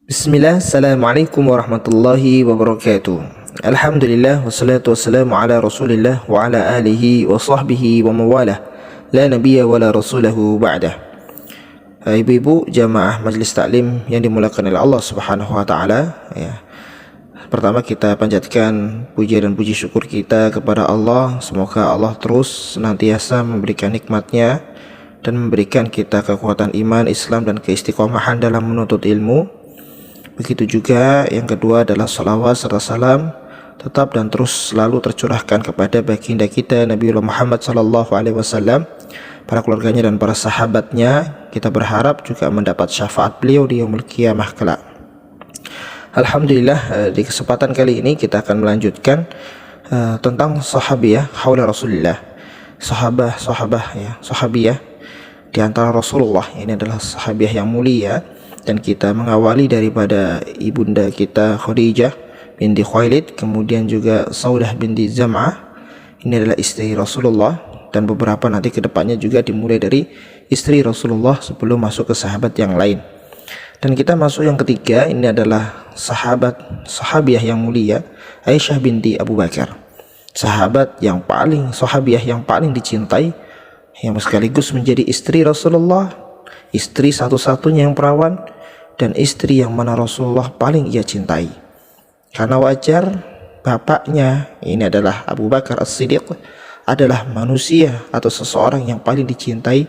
Bismillah, Assalamualaikum warahmatullahi wabarakatuh. Alhamdulillah, wassalatu wassalamu ala rasulillah wa ala alihi wa sahbihi wa mawalah. La nabiyya wa la rasulahu ba'dah. Ibu-ibu jamaah Majlis Taklim yang dimuliakan oleh Allah Subhanahu wa taala, ya. Pertama kita panjatkan puji dan puji syukur kita kepada Allah. Semoga Allah terus senantiasa memberikan nikmatnya dan memberikan kita kekuatan iman, Islam dan keistiqomahan dalam menuntut ilmu. Begitu juga yang kedua adalah salawat serta salam tetap dan terus selalu tercurahkan kepada baginda kita Nabiullah Muhammad SAW, para keluarganya dan para sahabatnya. Kita berharap juga mendapat syafaat beliau di yaumul qiyamah kelak. Alhamdulillah, di kesempatan kali ini kita akan melanjutkan tentang sahabiyah haula Rasulullah. Sahabiyah di antara Rasulullah. Ini adalah sahabiyah yang mulia, dan kita mengawali daripada ibunda kita Khadijah binti Khuwailid, kemudian juga Saudah binti Zam'ah. Ini adalah istri Rasulullah, dan beberapa nanti kedepannya juga dimulai dari istri Rasulullah sebelum masuk ke sahabat yang lain. Dan kita masuk yang ketiga, ini adalah sahabiyah yang mulia, Aisyah binti Abu Bakar, sahabiyah yang paling dicintai, yang sekaligus menjadi istri Rasulullah, istri satu-satunya yang perawan, dan istri yang mana Rasulullah paling ia cintai. Karena wajar bapaknya, ini adalah Abu Bakar As-Siddiq, adalah manusia atau seseorang yang paling dicintai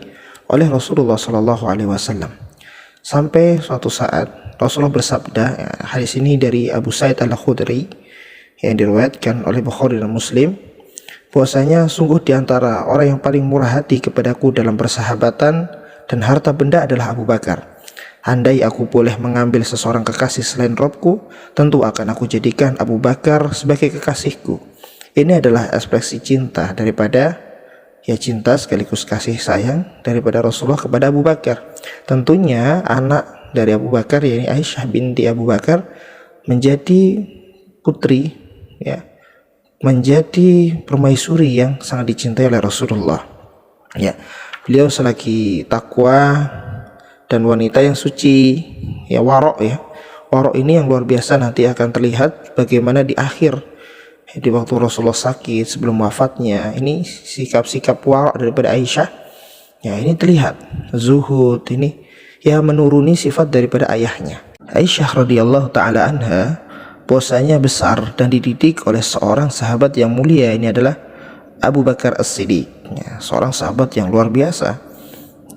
oleh Rasulullah SAW. Sampai suatu saat Rasulullah bersabda, hadis ini dari Abu Sa'id Al-Khudri yang diriwayatkan oleh Bukhari dan Muslim, bahwasanya sungguh di antara orang yang paling murah hati kepadaku dalam persahabatan dan harta benda adalah Abu Bakar. Andai aku boleh mengambil seseorang kekasih selain Robku, tentu akan aku jadikan Abu Bakar sebagai kekasihku. Ini adalah ekspresi cinta daripada, cinta sekaligus kasih sayang daripada Rasulullah kepada Abu Bakar. Tentunya anak dari Abu Bakar, yakni Aisyah binti Abu Bakar, menjadi putri, menjadi permaisuri yang sangat dicintai oleh Rasulullah. Beliau selagi takwa dan wanita yang suci, warok. Warok ini yang luar biasa, nanti akan terlihat bagaimana di akhir, di waktu Rasulullah sakit sebelum wafatnya. Ini sikap-sikap warok daripada Aisyah, ini terlihat zuhud, ini menuruni sifat daripada ayahnya. Aisyah radhiyallahu taala anha posanya besar dan dididik oleh seorang sahabat yang mulia, ini adalah Abu Bakar As-Siddiq, seorang sahabat yang luar biasa.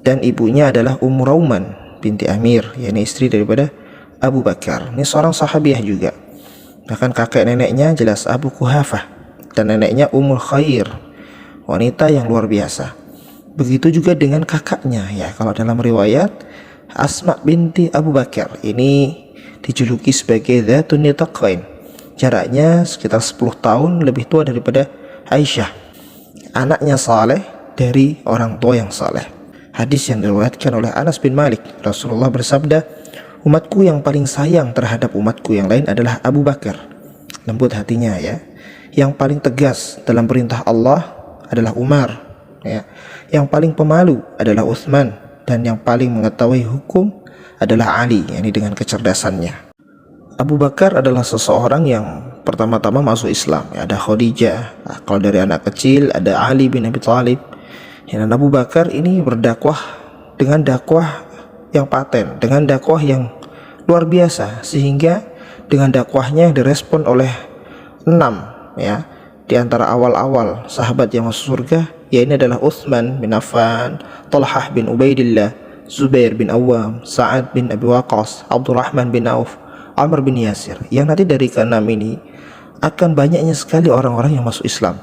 Dan ibunya adalah Ummu Rauman binti Amir, yakni istri daripada Abu Bakar. Ini seorang sahabiah juga. Bahkan kakek neneknya jelas Abu Quhafah, dan neneknya Ummul Khair, wanita yang luar biasa. Begitu juga dengan kakaknya, kalau dalam riwayat Asma binti Abu Bakar, ini dijuluki sebagai Dzatun Nitaqain. Jaraknya sekitar 10 tahun lebih tua daripada Aisyah. Anaknya saleh dari orang tua yang saleh. Hadis yang diriwayatkan oleh Anas bin Malik, Rasulullah bersabda, umatku yang paling sayang terhadap umatku yang lain adalah Abu Bakar. Lembut hatinya, Yang paling tegas dalam perintah Allah adalah Umar, Yang paling pemalu adalah Utsman, dan yang paling mengetahui hukum adalah Ali, yakni dengan kecerdasannya. Abu Bakar adalah seseorang yang pertama-tama masuk Islam. Ada Khadijah, kalau dari anak kecil ada Ali bin Abi Thalib. Dan Abu Bakar ini berdakwah dengan dakwah yang paten, dengan dakwah yang luar biasa, sehingga dengan dakwahnya direspon oleh 6 di antara awal-awal sahabat yang masuk surga, ini adalah Utsman bin Affan, Talhah bin Ubaidillah, Zubair bin Awam, Sa'ad bin Abi Waqqas, Abdurrahman bin Auf, Amr bin Yasir. Yang nanti dari ke-6 ini akan banyaknya sekali orang-orang yang masuk Islam.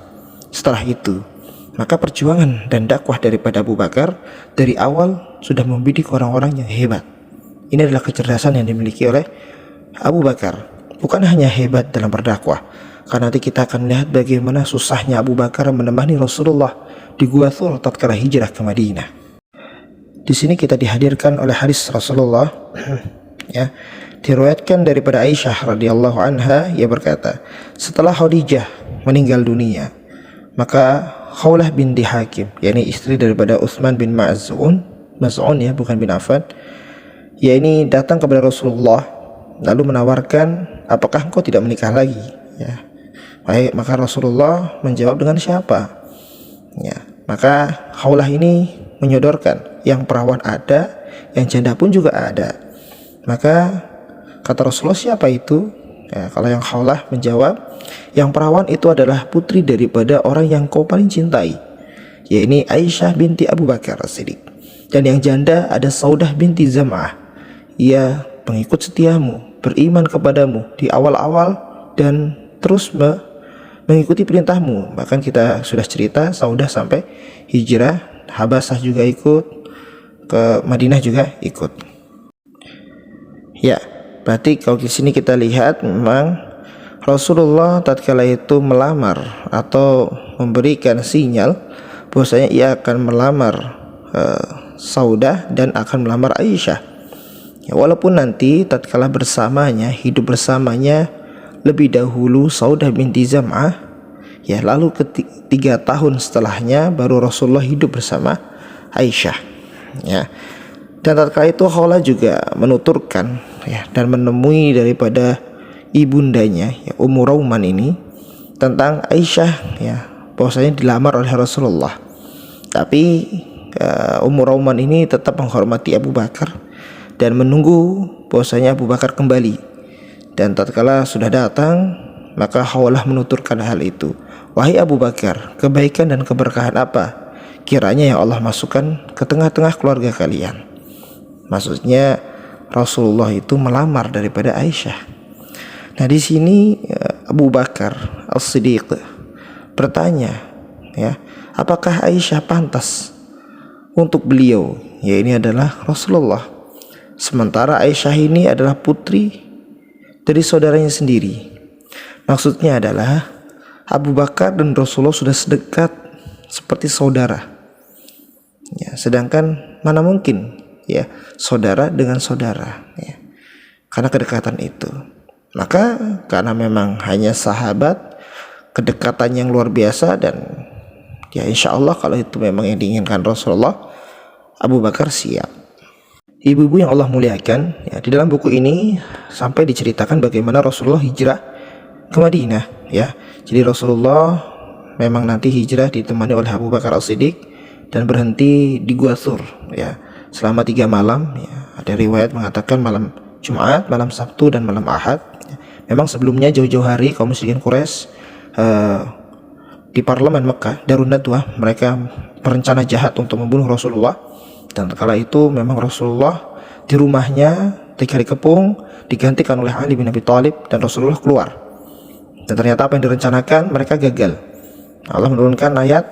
Setelah itu, maka perjuangan dan dakwah daripada Abu Bakar dari awal sudah membidik orang-orang yang hebat. Ini adalah kecerdasan yang dimiliki oleh Abu Bakar. Bukan hanya hebat dalam berdakwah, karena nanti kita akan lihat bagaimana susahnya Abu Bakar menemani Rasulullah di Gua Thur tatkala hijrah ke Madinah. Di sini kita dihadirkan oleh hadis Rasulullah, diriwayatkan daripada Aisyah radhiyallahu anha, ia berkata, setelah Khadijah meninggal dunia, maka Khawlah binti Hakim, yakni istri daripada Utsman bin Maz'un, bukan bin Affan, ini datang kepada Rasulullah lalu menawarkan, apakah engkau tidak menikah lagi? Ya, baik, maka Rasulullah menjawab, dengan siapa? Ya, maka Khawlah ini menyodorkan, yang perawan ada, yang janda pun juga ada. Maka kata Rasulullah, siapa itu? Ya, kalau yang Khawlah menjawab, yang perawan itu adalah putri daripada orang yang kau paling cintai, yaitu Aisyah binti Abu Bakar As-Siddiq. Dan yang janda ada Saudah binti Zam'ah, ia pengikut setiamu, beriman kepadamu di awal-awal dan terus mengikuti perintahmu. Bahkan kita sudah cerita, Saudah sampai hijrah Habasah juga ikut, ke Madinah juga ikut. Ya, berarti kalau di sini kita lihat memang Rasulullah tatkala itu melamar atau memberikan sinyal bahwasanya ia akan melamar Saudah dan akan melamar Aisyah. Ya, walaupun nanti tatkala bersamanya, hidup bersamanya lebih dahulu Saudah binti Zam'ah, ya, lalu 3 tahun setelahnya baru Rasulullah hidup bersama Aisyah. Ya, dan tatkala itu Khawlah juga menuturkan, ya, dan menemui daripada ibundanya, ya, Ummu Rauman ini, tentang Aisyah, ya, bahwasanya dilamar oleh Rasulullah. Tapi Ummu Rauman ini tetap menghormati Abu Bakar dan menunggu bahwasanya Abu Bakar kembali. Dan tatkala sudah datang, maka Khawlah menuturkan hal itu, wahai Abu Bakar, kebaikan dan keberkahan apa kiranya yang Allah masukkan ke tengah-tengah keluarga kalian? Maksudnya Rasulullah itu melamar daripada Aisyah. Nah, di sini Abu Bakar As-Siddiq bertanya, ya, apakah Aisyah pantas untuk beliau? Ya, ini adalah Rasulullah. Sementara Aisyah ini adalah putri dari saudaranya sendiri. Maksudnya adalah Abu Bakar dan Rasulullah sudah sedekat seperti saudara. Ya, sedangkan mana mungkin, ya, saudara dengan saudara, ya, karena kedekatan itu. Maka karena memang hanya sahabat, kedekatan yang luar biasa, dan ya insya Allah kalau itu memang yang diinginkan Rasulullah, Abu Bakar siap. Ibu-ibu yang Allah muliakan, ya, di dalam buku ini sampai diceritakan bagaimana Rasulullah hijrah ke Madinah, ya. Jadi Rasulullah memang nanti hijrah ditemani oleh Abu Bakar As-Siddiq dan berhenti di Gua Thur, ya, selama 3 malam, ya. Ada riwayat mengatakan malam Jumat, malam Sabtu, dan malam Ahad. Memang sebelumnya jauh-jauh hari kaum musyrikin Quraisy di parlemen Mekah, Darun Nadwah, mereka berencana jahat untuk membunuh Rasulullah. Dan kala itu memang Rasulullah di rumahnya 3 hari kepung digantikan oleh Ali bin Abi Thalib, dan Rasulullah keluar. Dan ternyata apa yang direncanakan mereka gagal. Allah menurunkan ayat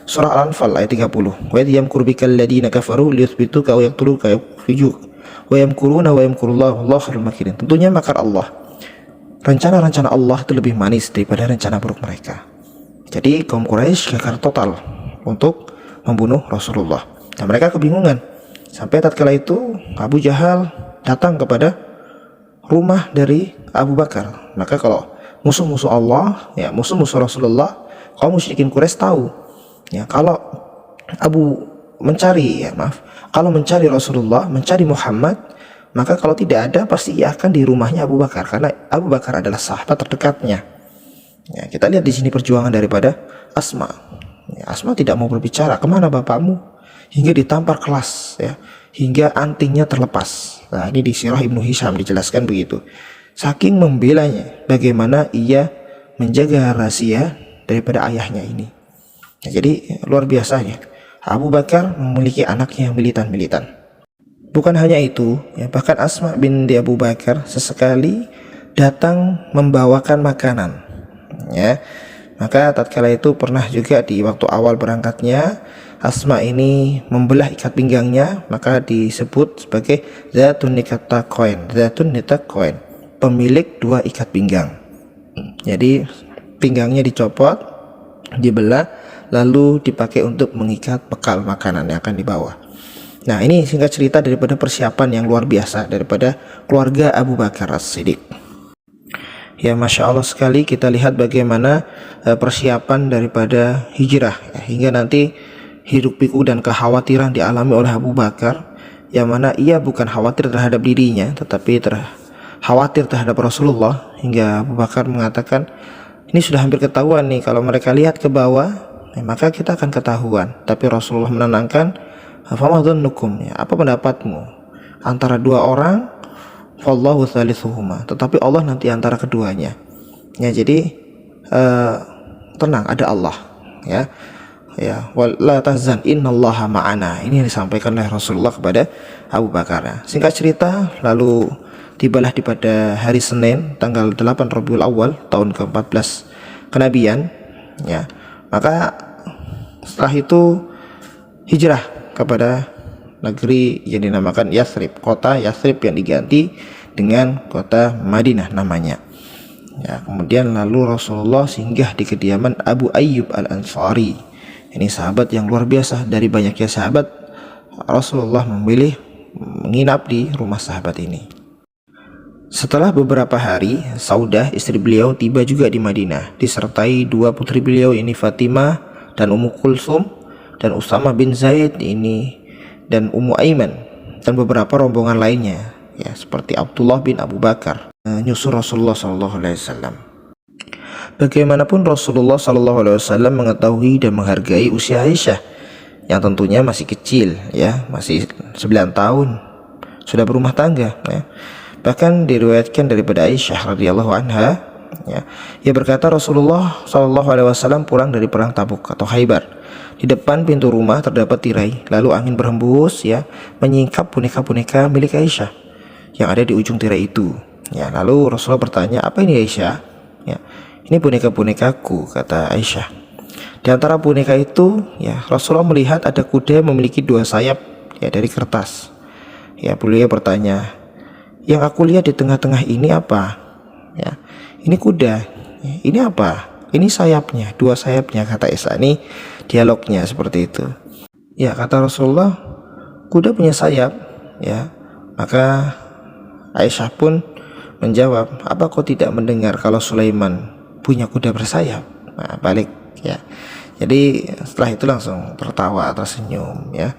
surah Al-Anfal ayat 30. Wa yamkuru bikal ladina kafaru liyuthbituka aw yaqtuluka aw yukhrijuk wa yamkuruna wa yamkurullahu wallahu khairul makirin. Tentunya makar Allah, rencana-rencana Allah itu lebih manis daripada rencana buruk mereka. Jadi kaum Quraisy gagal total untuk membunuh Rasulullah. Dan mereka kebingungan. Sampai tatkala itu Abu Jahal datang kepada rumah dari Abu Bakar. Maka kalau musuh-musuh Allah, ya, musuh-musuh Rasulullah, kaum musyrikin Quraisy tahu, ya, kalau kalau mencari Rasulullah, mencari Muhammad, maka kalau tidak ada pasti ia akan di rumahnya Abu Bakar, karena Abu Bakar adalah sahabat terdekatnya. Ya, kita lihat di sini perjuangan daripada Asma. Ya, Asma tidak mau berbicara, kemana bapakmu? Hingga ditampar kelas, ya, hingga antingnya terlepas. Nah, ini di Sirah Ibnu Hisham dijelaskan begitu. Saking membelanya, bagaimana ia menjaga rahasia daripada ayahnya ini. Ya, jadi luar biasanya Abu Bakar memiliki anaknya yang militan-militan. Bukan hanya itu, ya, bahkan Asma binti Abu Bakar sesekali datang membawakan makanan, ya. Maka tatkala itu pernah juga di waktu awal berangkatnya, Asma ini membelah ikat pinggangnya, maka disebut sebagai Zatun Nitaqain, Zatun Nitaqain, pemilik 2 ikat pinggang. Jadi pinggangnya dicopot, dibelah, lalu dipakai untuk mengikat bekal makanan yang akan dibawa. Nah, ini singkat cerita daripada persiapan yang luar biasa daripada keluarga Abu Bakar As-Siddiq. Ya, Masya Allah sekali kita lihat bagaimana persiapan daripada hijrah, ya, hingga nanti hiruk pikuk dan kekhawatiran dialami oleh Abu Bakar, yang mana ia bukan khawatir terhadap dirinya, tetapi khawatir terhadap Rasulullah hingga Abu Bakar mengatakan, ini sudah hampir ketahuan nih, kalau mereka lihat ke bawah maka kita akan ketahuan. Tapi Rasulullah menenangkan, fama dzannukum, ya, apa pendapatmu antara dua orang, wallahu thalithuhuma, tetapi Allah nanti antara keduanya. Ya, jadi tenang, ada Allah, ya. Ya, wala tahzan innallaha ma'ana. Ini yang disampaikan oleh Rasulullah kepada Abu Bakar. Singkat cerita, lalu tibalah pada hari Senin tanggal 8 Rabiul Awal tahun ke-14 kenabian, ya. Maka setelah itu hijrah kepada negeri yang dinamakan Yathrib, kota Yathrib yang diganti dengan kota Madinah namanya. Ya, kemudian lalu Rasulullah singgah di kediaman Abu Ayyub Al-Ansari. Ini sahabat yang luar biasa. Dari banyaknya sahabat, Rasulullah memilih menginap di rumah sahabat ini. Setelah beberapa hari, Saudah istri beliau tiba juga di Madinah, disertai dua putri beliau, ini Fatimah dan Ummu Kulsum, dan Usama bin Zaid ini, dan Ummu Aiman, dan beberapa rombongan lainnya, ya, seperti Abdullah bin Abu Bakar, nyusul Rasulullah SAW. Bagaimanapun Rasulullah SAW mengetahui dan menghargai usia Aisyah yang tentunya masih kecil, ya, masih 9 tahun, sudah berumah tangga, ya. Bahkan diriwayatkan daripada Aisyah radhiyallahu anha, ya, ia berkata Rasulullah SAW pulang dari perang Tabuk atau Khaybar. Di depan pintu rumah terdapat tirai, lalu angin berhembus, ya, menyingkap boneka-boneka milik Aisyah yang ada di ujung tirai itu. Ya, lalu Rasulullah bertanya, apa ini Aisyah? Ya, ini boneka-bonekaku, kata Aisyah. Di antara boneka itu, ya, Rasulullah melihat ada kuda yang memiliki dua sayap, ya, dari kertas. Ya, beliau bertanya, yang aku lihat di tengah-tengah ini apa? Ya, ini kuda. Ya, ini apa? Ini sayapnya, dua sayapnya, kata Aisyah. Ini dialognya seperti itu. Ya, kata Rasulullah, kuda punya sayap. Ya, maka Aisyah pun menjawab, apa kau tidak mendengar kalau Sulaiman punya kuda bersayap? Nah, balik, ya. Jadi setelah itu langsung tertawa, tersenyum, ya.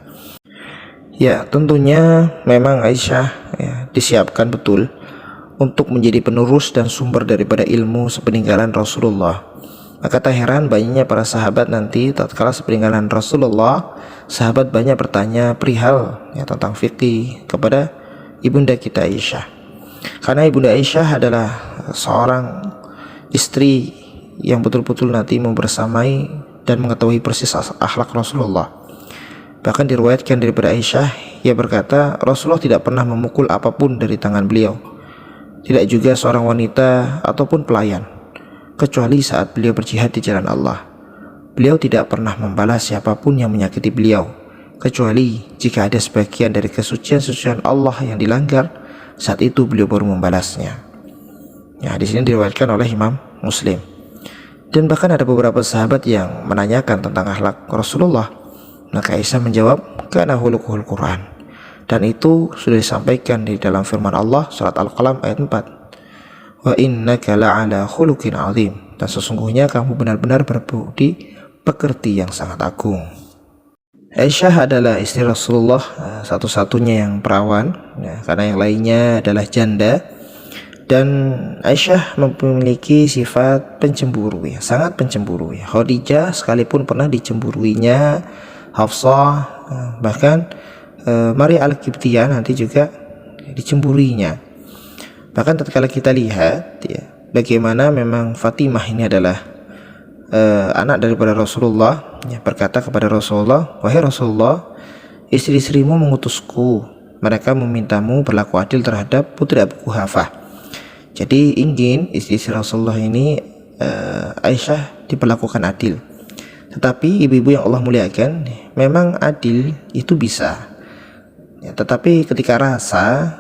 Ya, tentunya memang Aisyah, ya, disiapkan betul untuk menjadi penerus dan sumber daripada ilmu sepeninggalan Rasulullah. Maka tak heran banyaknya para sahabat nanti tatkala sepeninggalan Rasulullah, sahabat banyak bertanya perihal, ya, tentang fikih kepada ibunda kita Aisyah. Karena ibunda Aisyah adalah seorang istri yang betul-betul nanti membersamai dan mengetahui persis akhlak Rasulullah. Bahkan diriwayatkan daripada Aisyah, ia berkata Rasulullah tidak pernah memukul apapun dari tangan beliau, tidak juga seorang wanita ataupun pelayan, kecuali saat beliau berjihad di jalan Allah. Beliau tidak pernah membalas siapapun yang menyakiti beliau, kecuali jika ada sebagian dari kesucian-sucian Allah yang dilanggar, saat itu beliau baru membalasnya. Ya, di sini diriwayatkan oleh Imam Muslim. Dan bahkan ada beberapa sahabat yang menanyakan tentang akhlak Rasulullah. Maka Aisyah menjawab, kana khuluquhul Quran. Dan itu sudah disampaikan di dalam firman Allah surat Al-Qalam ayat 4. Wa innaka la'ala khuluqin azim. Dan sesungguhnya kamu benar-benar berbudi pekerti yang sangat agung. Aisyah adalah istri Rasulullah satu-satunya yang perawan, ya, karena yang lainnya adalah janda. Dan Aisyah memiliki sifat pencemburu, ya, sangat pencemburu, ya. Khadijah sekalipun pernah dicemburuinya, Hafsah, bahkan Maria Al-Qibtiyah nanti juga dicemburinya. Bahkan tatkala kita lihat, ya, bagaimana memang Fatimah ini adalah anak daripada Rasulullah, ya, berkata kepada Rasulullah, wahai Rasulullah, istri-istrimu mengutusku, mereka memintamu berlaku adil terhadap putri Abu Quhafah. Jadi ingin istri-istri Rasulullah ini Aisyah diperlakukan adil. Tetapi ibu-ibu yang Allah muliakan, memang adil itu bisa, ya, tetapi ketika rasa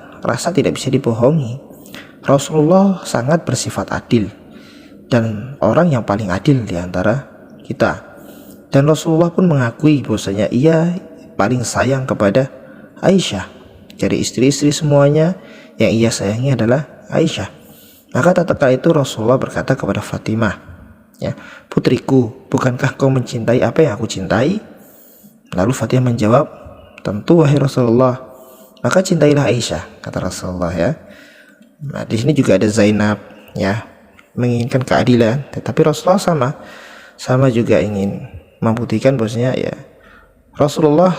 tidak bisa dibohongi. Rasulullah sangat bersifat adil dan orang yang paling adil di antara kita. Dan Rasulullah pun mengakui bahwasanya ia paling sayang kepada Aisyah. Dari istri-istri semuanya yang ia sayangi adalah Aisyah. Maka tatkala itu Rasulullah berkata kepada Fatimah, ya, putriku, bukankah kau mencintai apa yang aku cintai? Lalu Fatimah menjawab, tentu wahai Rasulullah. Maka cintailah Aisyah, kata Rasulullah, ya. Nah, di sini juga ada Zainab, ya, menginginkan keadilan, tetapi Rasulullah sama juga ingin membuktikan bahwasanya ya Rasulullah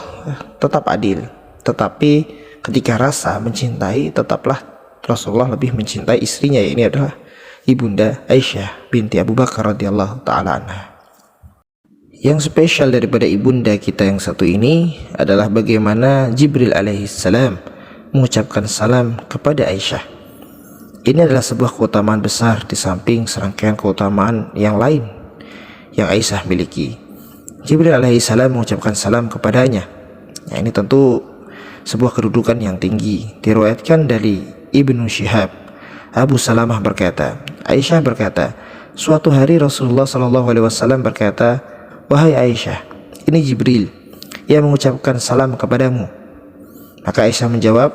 tetap adil, tetapi ketika rasa mencintai tetaplah Rasulullah lebih mencintai istrinya, ya, ini adalah ibunda Aisyah binti Abu Bakar radhiyallahu taala anha. Yang spesial daripada ibunda kita yang satu ini adalah bagaimana Jibril alaihissalam mengucapkan salam kepada Aisyah. Ini adalah sebuah keutamaan besar di samping serangkaian keutamaan yang lain yang Aisyah miliki. Jibril alaihissalam mengucapkan salam kepadanya. Nah, ini tentu sebuah kedudukan yang tinggi. Diriwayatkan dari Ibnu Syihab, Abu Salamah berkata, Aisyah berkata, suatu hari Rasulullah SAW berkata, wahai Aisyah, ini Jibril yang mengucapkan salam kepadamu. Maka Aisyah menjawab,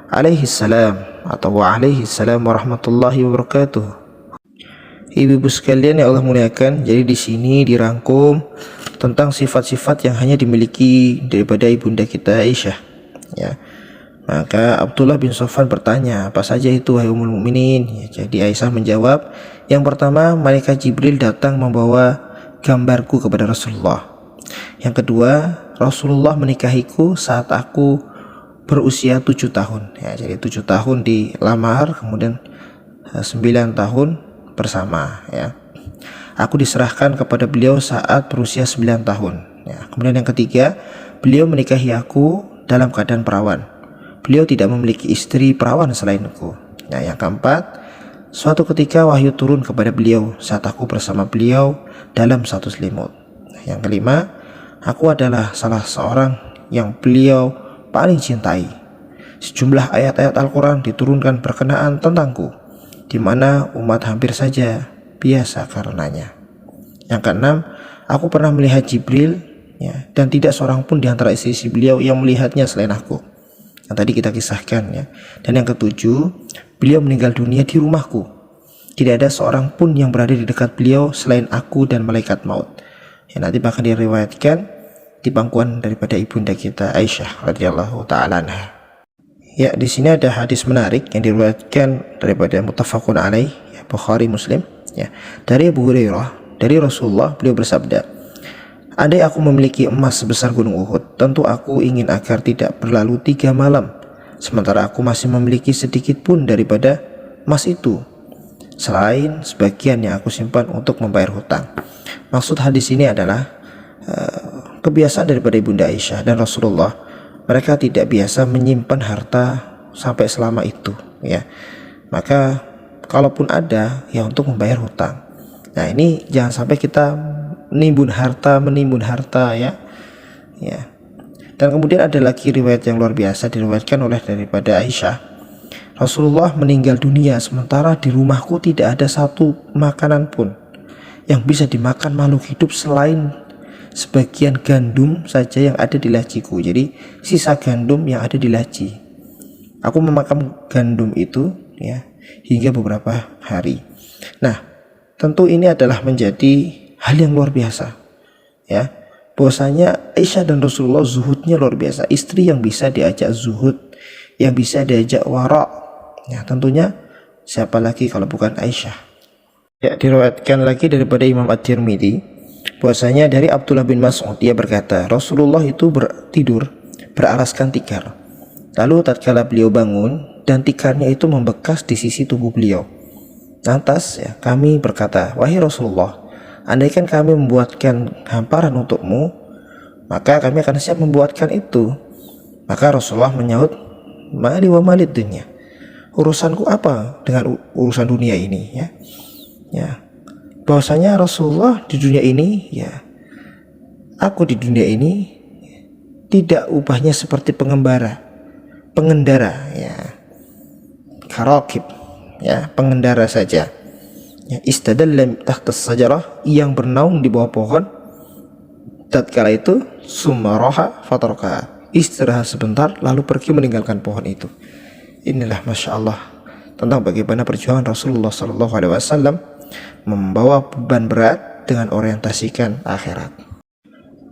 alaihissalam atau waalaihissalam warahmatullahi wabarakatuh. Ibu-ibu sekalian yang Allah muliakan, jadi di sini dirangkum tentang sifat-sifat yang hanya dimiliki daripada ibunda kita Aisyah, ya. Maka Abdullah bin Sofwan bertanya, apa saja itu wahai ummul mukminin? Ya, jadi Aisyah menjawab, yang pertama, malaikat Jibril datang membawa gambarku kepada Rasulullah. Yang kedua, Rasulullah menikahiku saat aku berusia 7 tahun, ya, jadi 7 tahun dilamar, kemudian 9 tahun bersama, ya. Aku diserahkan kepada beliau saat berusia 9 tahun, ya. Kemudian yang ketiga, beliau menikahi aku dalam keadaan perawan. Beliau tidak memiliki istri perawan selainku. Nah, yang keempat, suatu ketika wahyu turun kepada beliau saat aku bersama beliau dalam satu selimut. Nah, yang kelima, aku adalah salah seorang yang beliau paling cintai. Sejumlah ayat-ayat Al-Quran diturunkan berkenaan tentangku, di mana umat hampir saja biasa karenanya. Yang keenam, aku pernah melihat Jibril, ya, dan tidak seorang pun di antara istri-istri beliau yang melihatnya selain aku, yang tadi kita kisahkan, ya. Dan yang ketujuh, beliau meninggal dunia di rumahku. Tidak ada seorang pun yang berada di dekat beliau selain aku dan malaikat maut. Ya, nanti bahkan diriwayatkan di pangkuan daripada ibunda kita Aisyah radhiyallahu taala anha. Ya, di sini ada hadis menarik yang diriwayatkan daripada muttafaqun alaih, ya, Bukhari Muslim, ya, dari Abu Hurairah, dari Rasulullah, beliau bersabda, andai aku memiliki emas sebesar gunung Uhud, tentu aku ingin agar tidak berlalu 3 malam sementara aku masih memiliki sedikit pun daripada emas itu, selain sebagian yang aku simpan untuk membayar hutang. Maksud hadis ini adalah kebiasaan daripada ibunda Aisyah dan Rasulullah, mereka tidak biasa menyimpan harta sampai selama itu, ya. Maka kalaupun ada, ya untuk membayar hutang. Nah, ini jangan sampai kita menimbun harta, ya. Dan kemudian ada lagi riwayat yang luar biasa diriwayatkan oleh daripada Aisyah, Rasulullah meninggal dunia sementara di rumahku tidak ada satu makanan pun yang bisa dimakan makhluk hidup selain sebagian gandum saja yang ada di laciku. Jadi sisa gandum yang ada di laci, aku memakan gandum itu, ya, hingga beberapa hari. Nah, tentu ini adalah menjadi hal yang luar biasa, ya, bahwasanya Aisyah dan Rasulullah zuhudnya luar biasa. Istri yang bisa diajak zuhud, yang bisa diajak wara', ya, tentunya siapa lagi kalau bukan Aisyah. Ya, diriwayatkan lagi daripada Imam At-Tirmidzi bahwasanya dari Abdullah bin Mas'ud, dia berkata, Rasulullah itu tidur beralaskan tikar. Lalu tatkala beliau bangun dan tikarnya itu membekas di sisi tubuh beliau. Lantas, ya, kami berkata, wahai Rasulullah, andaikan kami membuatkan hamparan untukmu, maka kami akan siap membuatkan itu. Maka Rasulullah menyaut, mali wa malid dunya, urusanku apa dengan urusan dunia ini, ya. Bahwasanya Rasulullah di dunia ini, ya, aku di dunia ini tidak ubahnya seperti pengendara, ya, karakib, ya, pengendara saja, ya, istadalla tahta sajarah, yang bernaung di bawah pohon, tatkala itu summa raha fataraka, istirahat sebentar lalu pergi meninggalkan pohon itu. Inilah Masya Allah tentang bagaimana perjuangan Rasulullah SAW membawa beban berat dengan orientasikan akhirat.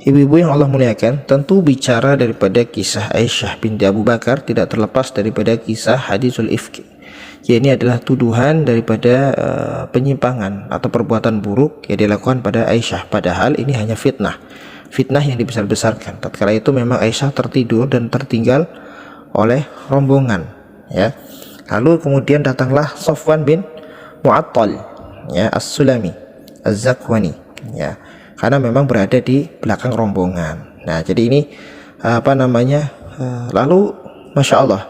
Ibu-ibu yang Allah muliakan, tentu bicara daripada kisah Aisyah binti Abu Bakar tidak terlepas daripada kisah hadisul ifki. Ya, ini adalah tuduhan daripada penyimpangan atau perbuatan buruk yang dilakukan pada Aisyah, padahal ini hanya fitnah yang dibesar-besarkan. Tatkala itu memang Aisyah tertidur dan tertinggal oleh rombongan, ya. Lalu kemudian datanglah Safwan bin Mu'attal, ya, As-Sulami Az-Zakwani, ya, karena memang berada di belakang rombongan. Nah, jadi ini lalu Masya Allah,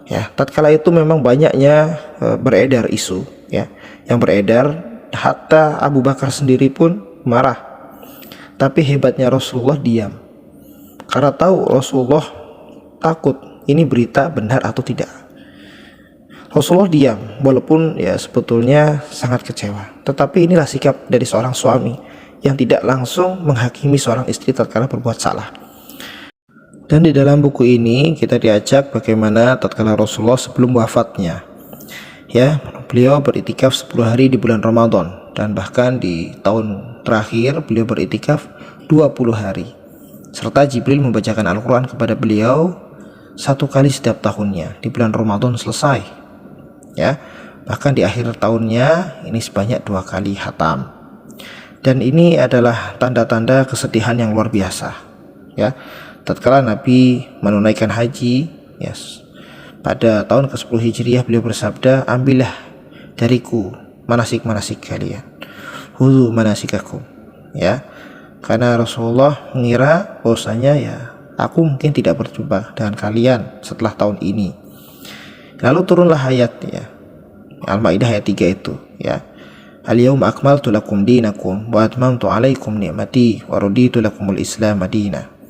ya, tatkala itu memang banyaknya beredar isu, ya, yang beredar, hatta Abu Bakar sendiri pun marah. Tapi hebatnya Rasulullah diam, karena tahu Rasulullah takut ini berita benar atau tidak. Rasulullah diam, walaupun ya sebetulnya sangat kecewa. Tetapi inilah sikap dari seorang suami yang tidak langsung menghakimi seorang istri tatkala berbuat salah. Dan di dalam buku ini kita diajak bagaimana tatkala Rasulullah sebelum wafatnya, ya, beliau beriktikaf 10 hari di bulan Ramadan, dan bahkan di tahun terakhir beliau beriktikaf 20 hari, serta Jibril membacakan Al-Quran kepada beliau 1 kali setiap tahunnya di bulan Ramadan selesai, ya. Bahkan di akhir tahunnya ini sebanyak 2 kali khatam. Dan ini adalah tanda-tanda kesedihan yang luar biasa, ya. Tatkala Nabi menunaikan haji, yes, pada tahun ke-10 Hijriah, beliau bersabda, ambillah dariku manasik-manasik kalian, khudhu manasikakum, ya, karena Rasulullah mengira bahwasanya ya aku mungkin tidak berjumpa dengan kalian setelah tahun ini. Lalu turunlah ayat, ya, Al-Maidah ayat 3 itu, ya, al-yawma akmaltu lakum dinakum wa atmamtu alaikum ni'mati wa raditu lakumul Islam madina.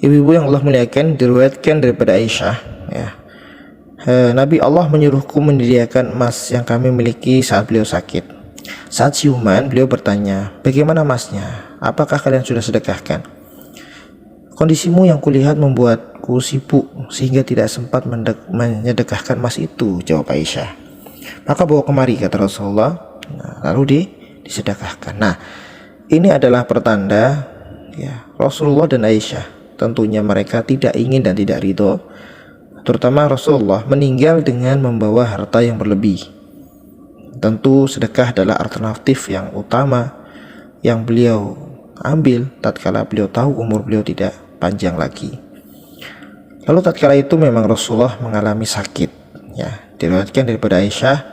Ibu-ibu yang Allah muliakan, diriwayatkan daripada Aisyah, ya, Nabi Allah menyuruhku menyediakan emas yang kami miliki saat beliau sakit. Saat siuman, beliau bertanya, bagaimana emasnya? Apakah kalian sudah sedekahkan? Kondisimu yang kulihat membuatku sibuk sehingga tidak sempat menyedekahkan emas itu, jawab Aisyah. Maka bawa kemari, kata Rasulullah. Lalu disedekahkan. Nah, ini adalah pertanda, ya, Rasulullah dan Aisyah tentunya mereka tidak ingin dan tidak ridho, terutama Rasulullah meninggal dengan membawa harta yang berlebih. Tentu sedekah adalah alternatif yang utama yang beliau ambil tatkala beliau tahu umur beliau tidak panjang lagi. Lalu tatkala itu memang Rasulullah mengalami sakit, ya, diriwayatkan daripada Aisyah,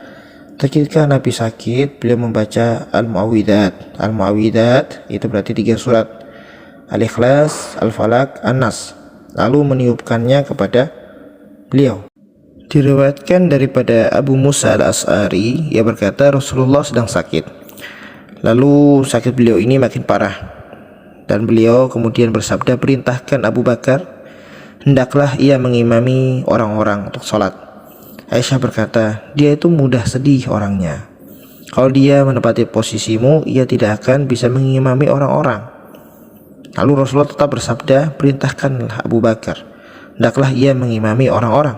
ketika Nabi sakit beliau membaca Al-Mu'awwidzat. Al-Mu'awwidzat itu berarti 3 surat, Al-Ikhlas, Al-Falaq, An-Nas, lalu meniupkannya kepada beliau. Diriwayatkan daripada Abu Musa Al-As'ari, ia berkata Rasulullah sedang sakit, lalu sakit beliau ini makin parah, dan beliau kemudian bersabda, perintahkan Abu Bakar, hendaklah ia mengimami orang-orang untuk sholat. Aisyah berkata, dia itu mudah sedih orangnya, kalau dia menepati posisimu ia tidak akan bisa mengimami orang-orang. Lalu Rasulullah tetap bersabda, perintahkanlah Abu Bakar, hendaklah ia mengimami orang-orang.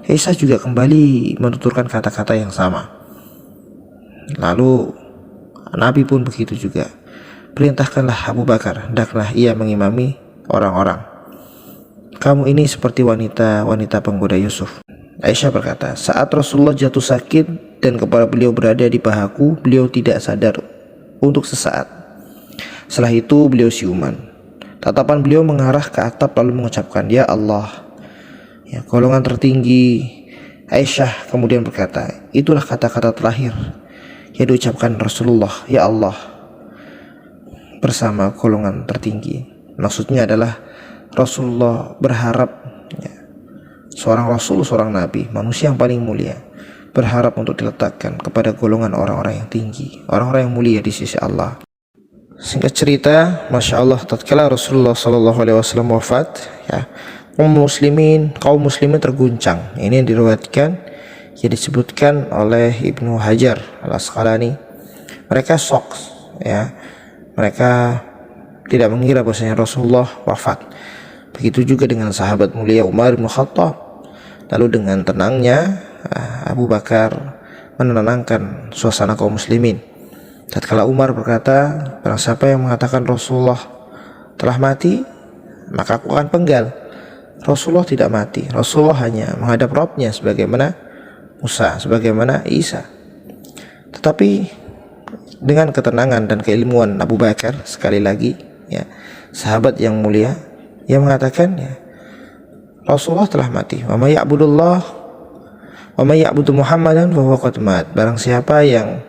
Aisyah juga kembali menuturkan kata-kata yang sama. Lalu Nabi pun begitu juga, perintahkanlah Abu Bakar, hendaklah ia mengimami orang-orang. Kamu ini seperti wanita penggoda Yusuf. Aisyah berkata, saat Rasulullah jatuh sakit dan kepala beliau berada di pahaku, beliau tidak sadar untuk sesaat. Setelah itu beliau siuman. Tatapan beliau mengarah ke atap lalu mengucapkan, ya Allah, ya, golongan tertinggi. Aisyah kemudian berkata, itulah kata-kata terakhir yang diucapkan Rasulullah, ya Allah, bersama golongan tertinggi. Maksudnya adalah Rasulullah berharap, ya, seorang Rasul, seorang Nabi, manusia yang paling mulia, berharap untuk diletakkan kepada golongan orang-orang yang tinggi, orang-orang yang mulia di sisi Allah. Singkat cerita, Masya Allah, tatkala Rasulullah SAW wafat, ya, kaum muslimin terguncang. Ini yang diriwayatkan, yang disebutkan oleh Ibnu Hajar Al-Asqalani. Mereka shock, ya, mereka tidak mengira bahwasanya Rasulullah wafat. Begitu juga dengan sahabat mulia Umar bin Khattab. Lalu dengan tenangnya Abu Bakar menenangkan suasana kaum muslimin. Tatkala Umar berkata, barang siapa yang mengatakan Rasulullah telah mati, maka aku akan penggal. Rasulullah tidak mati, Rasulullah hanya menghadap Rabbnya sebagaimana Musa, sebagaimana Isa. Tetapi dengan ketenangan dan keilmuan Abu Bakar, sekali lagi ya, sahabat yang mulia, yang mengatakan ya, Rasulullah telah mati. Wa may ya'budu Muhammadan fa huwa qad mat. Barang siapa yang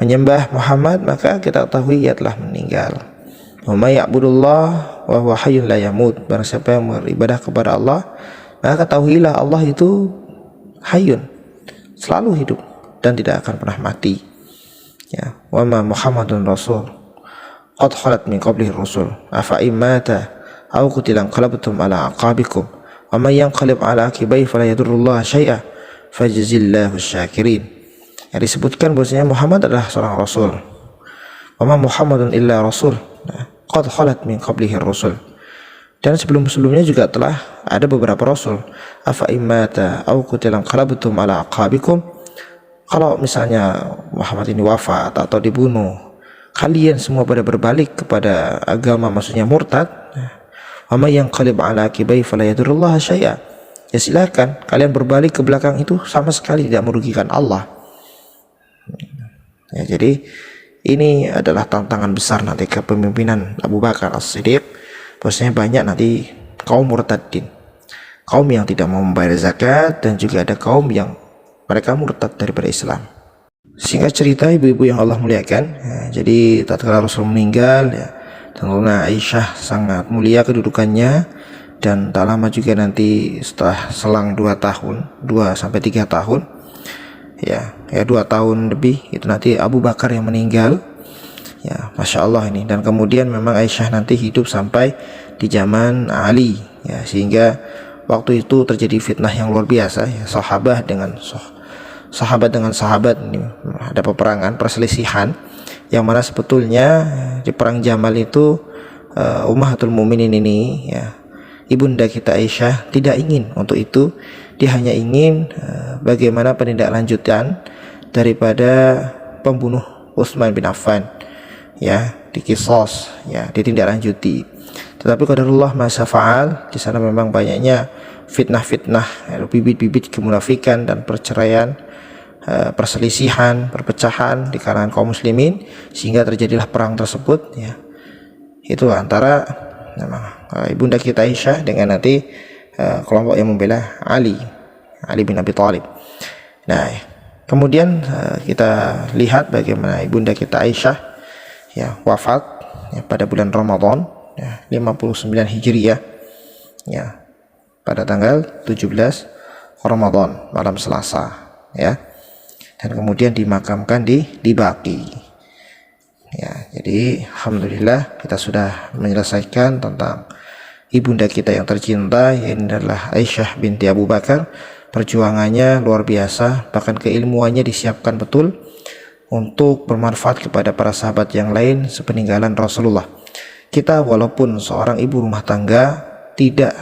menyembah Muhammad, maka kita ketahui ia telah meninggal. Wa may ya'budullah wa huwa hayyun la yamut. Barang siapa yang beribadah kepada Allah, maka ketahuilah Allah itu hayyun, selalu hidup dan tidak akan pernah mati. Ya, wa ma Muhammadun rasul qad khalat min qablihi rusul afa imata aw qutila qalabtum ala aqabikum wa may yanqalib ala aqibai fala yadurrullaha syai'a fajzillahu syakirin. Yang disebutkan bahwasanya Muhammad adalah seorang rasul. Wa ma Muhammadun illa rasul qad khalat min qablihi rusul. Dan sebelum-sebelumnya juga telah ada beberapa rasul. Afa imata aw qutila qalabtum ala aqabikum. Kalau misalnya Muhammad ini wafat atau dibunuh, kalian semua pada berbalik kepada agama, maksudnya murtad, wa may yanqalib ala aqibai fala yadurrullaha syai'a. Ya silakan kalian berbalik ke belakang, itu sama sekali tidak merugikan Allah. Ya, jadi ini adalah tantangan besar nanti kepemimpinan Abu Bakar As-Siddiq. Bahwasanya banyak nanti kaum murtadin, kaum yang tidak mau membayar zakat, dan juga ada kaum yang mereka murtad daripada Islam. Singkat cerita ibu-ibu yang Allah muliakan, ya, jadi tatkala Rasul meninggal, ya, tentunya Aisyah sangat mulia kedudukannya, dan tak lama juga nanti setelah selang 2 tahun, 2 sampai 3 tahun, ya 2 tahun lebih, itu nanti Abu Bakar yang meninggal. Ya, Masya Allah ini. Dan kemudian memang Aisyah nanti hidup sampai di zaman Ali, ya, sehingga waktu itu terjadi fitnah yang luar biasa, ya, sahabat dengan sahabat ini ada peperangan, perselisihan, yang mana sebetulnya di perang Jamal itu Ummahatul Mukminin ini, ya, ibunda kita Aisyah tidak ingin untuk itu. Dia hanya ingin bagaimana penindaklanjutan daripada pembunuh Utsman bin Affan, ya, dikisos, ya, ditindaklanjuti. Tetapi qadarullah ma syafa'al, di sana memang banyaknya fitnah-fitnah, bibit-bibit kemunafikan dan perceraian, perselisihan, perpecahan di kalangan kaum muslimin, sehingga terjadilah perang tersebut, ya. Itu antara memang ibunda kita Aisyah dengan nanti kelompok yang membela Ali bin Abi Thalib. Nah, kemudian kita lihat bagaimana ibunda kita Aisyah, ya, wafat, ya, pada bulan Ramadan, ya, 59 Hijriah, ya, pada tanggal 17 Ramadan, malam Selasa, ya. Dan kemudian dimakamkan di Baqi. Ya, jadi alhamdulillah kita sudah menyelesaikan tentang ibunda kita yang tercinta, yang adalah Aisyah binti Abu Bakar. Perjuangannya luar biasa, bahkan keilmuannya disiapkan betul untuk bermanfaat kepada para sahabat yang lain sepeninggalan Rasulullah. Kita walaupun seorang ibu rumah tangga tidak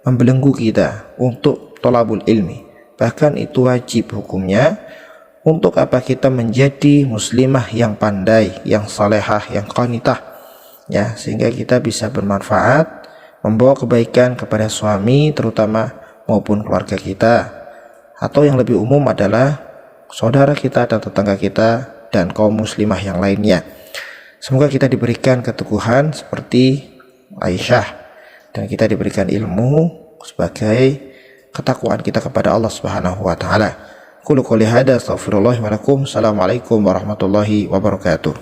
membelenggu kita untuk thalabul ilmi, bahkan itu wajib hukumnya. Untuk apa kita menjadi muslimah yang pandai, yang salehah, yang qanitah, ya, sehingga kita bisa bermanfaat, membawa kebaikan kepada suami terutama maupun keluarga kita, atau yang lebih umum adalah saudara kita dan tetangga kita dan kaum muslimah yang lainnya. Semoga kita diberikan keteguhan seperti Aisyah, dan kita diberikan ilmu sebagai ketakwaan kita kepada Allah Subhanahu wa taala. Qulu qouli hadza astaghfirullah wa lakum. Assalamualaikum warahmatullahi wabarakatuh.